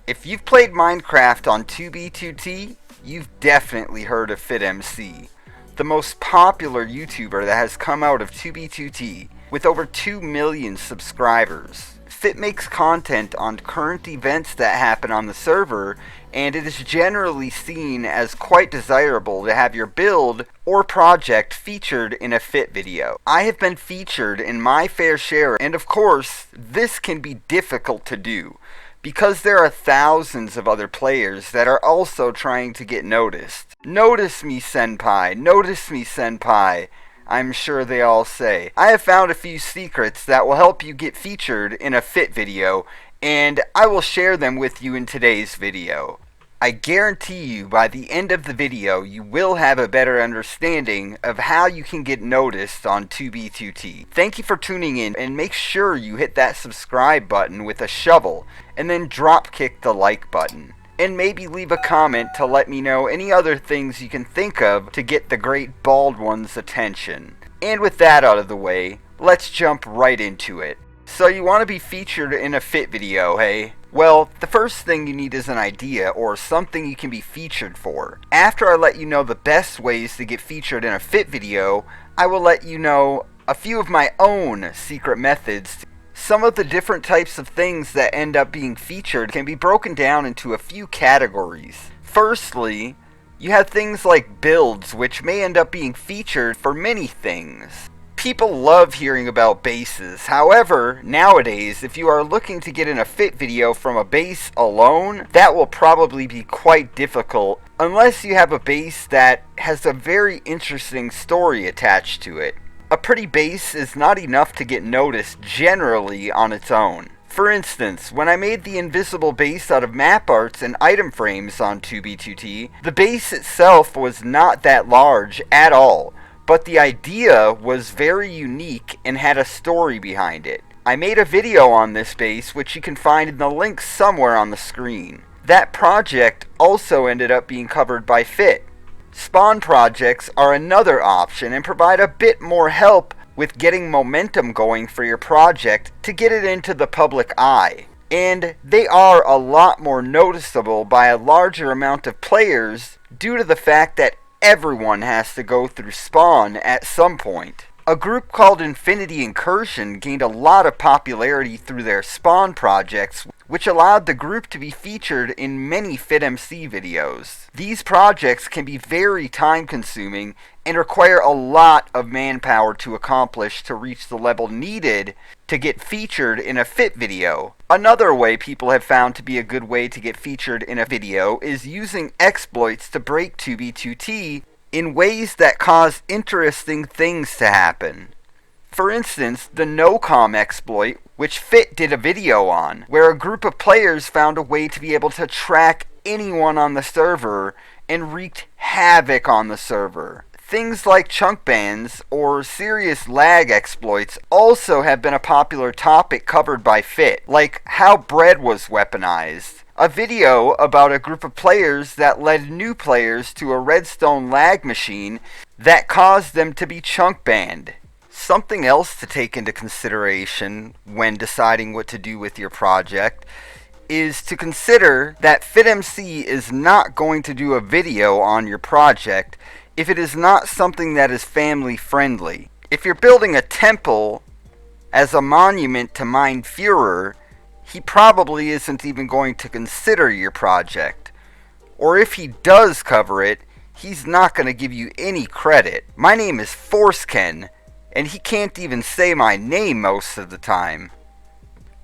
If you've played Minecraft on 2B2T, you've definitely heard of FitMC, the most popular YouTuber that has come out of 2B2T, with over 2 million subscribers. Fit makes content on current events that happen on the server, and it is generally seen as quite desirable to have your build or project featured in a Fit video. I have been featured in my fair share, and of course, this can be difficult to do, because there are thousands of other players that are also trying to get noticed. Notice me, senpai, notice me, senpai, I'm sure they all say. I have found a few secrets that will help you get featured in a Fit video, and I will share them with you in today's video. I guarantee you by the end of the video you will have a better understanding of how you can get noticed on 2B2T. Thank you for tuning in, and make sure you hit that subscribe button with a shovel and then drop kick the like button. And maybe leave a comment to let me know any other things you can think of to get the great bald one's attention. And with that out of the way, let's jump right into it. So you want to be featured in a Fit video, hey? Well, the first thing you need is an idea or something you can be featured for. After I let you know the best ways to get featured in a Fit video, I will let you know a few of my own secret methods. Some of the different types of things that end up being featured can be broken down into a few categories. Firstly, you have things like builds, which may end up being featured for many things. People love hearing about bases. However, nowadays, if you are looking to get in a Fit video from a base alone, that will probably be quite difficult unless you have a base that has a very interesting story attached to it. A pretty base is not enough to get noticed generally on its own. For instance, when I made the invisible base out of map arts and item frames on 2B2T, the base itself was not that large at all, but the idea was very unique and had a story behind it. I made a video on this base, which you can find in the link somewhere on the screen. That project also ended up being covered by Fit. Spawn projects are another option and provide a bit more help with getting momentum going for your project to get it into the public eye. And they are a lot more noticeable by a larger amount of players due to the fact that everyone has to go through Spawn at some point. A group called Infinity Incursion gained a lot of popularity through their Spawn projects, which allowed the group to be featured in many FitMC videos. These projects can be very time-consuming and require a lot of manpower to accomplish to reach the level needed to get featured in a Fit video. Another way people have found to be a good way to get featured in a video is using exploits to break 2B2T in ways that cause interesting things to happen. For instance, the no-com exploit, which Fit did a video on, where a group of players found a way to be able to track anyone on the server and wreaked havoc on the server. Things like chunk bans or serious lag exploits also have been a popular topic covered by Fit, like how bread was weaponized. A video about a group of players that led new players to a redstone lag machine that caused them to be chunk banned. Something else to take into consideration when deciding what to do with your project is to consider that FitMC is not going to do a video on your project if it is not something that is family friendly. If you're building a temple as a monument to Mein Führer, he probably isn't even going to consider your project. Or if he does cover it, he's not going to give you any credit. My name is Forceken, and he can't even say my name most of the time.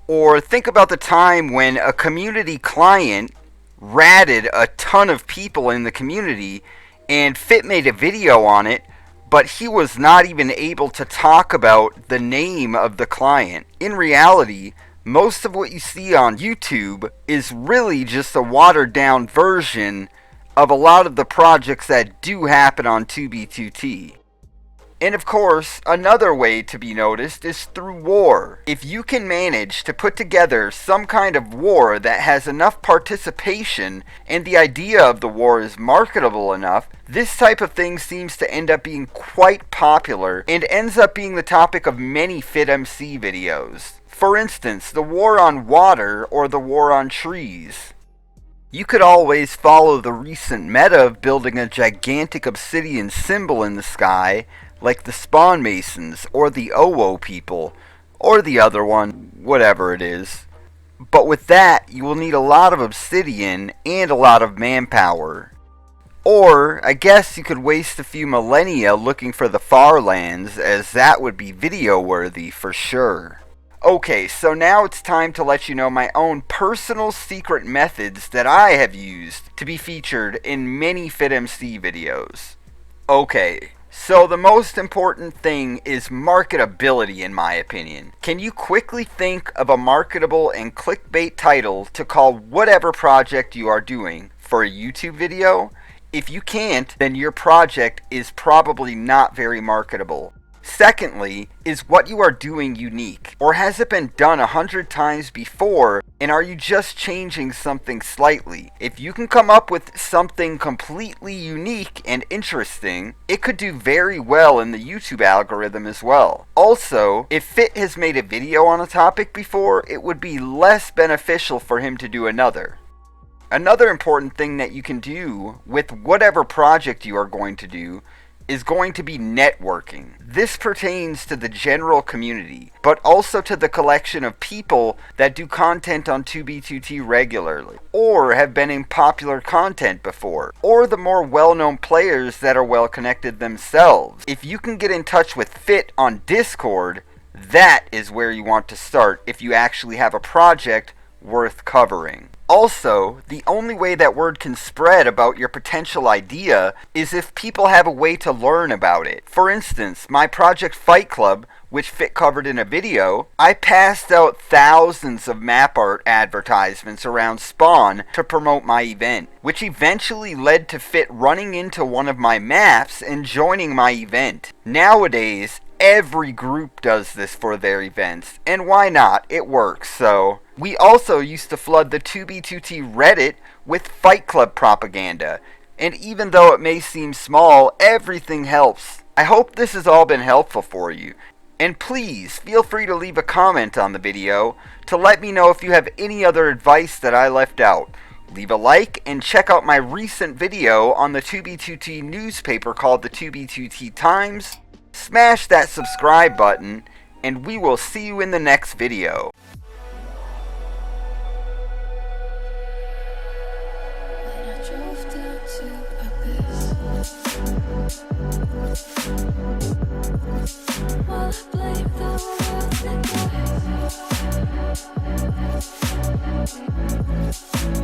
Or think about the time when a community client ratted a ton of people in the community and Fit made a video on it, but he was not even able to talk about the name of the client. In reality, most of what you see on YouTube is really just a watered down version of a lot of the projects that do happen on 2B2T. And of course, another way to be noticed is through war. If you can manage to put together some kind of war that has enough participation and the idea of the war is marketable enough, this type of thing seems to end up being quite popular and ends up being the topic of many FitMC videos. For instance, the war on water or the war on trees. You could always follow the recent meta of building a gigantic obsidian symbol in the sky, like the Spawn Masons, or the OO people, or the other one, whatever it is. But with that, you will need a lot of obsidian and a lot of manpower. Or, I guess you could waste a few millennia looking for the far lands, as that would be video worthy for sure. Okay, so now it's time to let you know my own personal secret methods that I have used to be featured in many FitMC videos. Okay, so the most important thing is marketability in my opinion. Can you quickly think of a marketable and clickbait title to call whatever project you are doing for a YouTube video? If you can't, then your project is probably not very marketable. Secondly, is what you are doing unique? Or has it been done 100 times before, and are you just changing something slightly? If you can come up with something completely unique and interesting, it could do very well in the YouTube algorithm as well. Also, if Fit has made a video on a topic before, it would be less beneficial for him to do another. Another important thing that you can do with whatever project you are going to do is going to be networking. This pertains to the general community, but also to the collection of people that do content on 2B2T regularly, or have been in popular content before, or the more well-known players that are well connected themselves. If you can get in touch with Fit on Discord, that is where you want to start if you actually have a project worth covering. Also, the only way that word can spread about your potential idea is if people have a way to learn about it. For instance, my project Fight Club, which Fit covered in a video, I passed out thousands of map art advertisements around Spawn to promote my event, which eventually led to Fit running into one of my maps and joining my event. Nowadays, every group does this for their events, and why not? It works, so. We also used to flood the 2B2T Reddit with Fight Club propaganda, and even though it may seem small, everything helps. I hope this has all been helpful for you, and please feel free to leave a comment on the video to let me know if you have any other advice that I left out. Leave a like and check out my recent video on the 2B2T newspaper called the 2B2T Times. Smash that subscribe button, and we will see you in the next video. Well, I blame the world.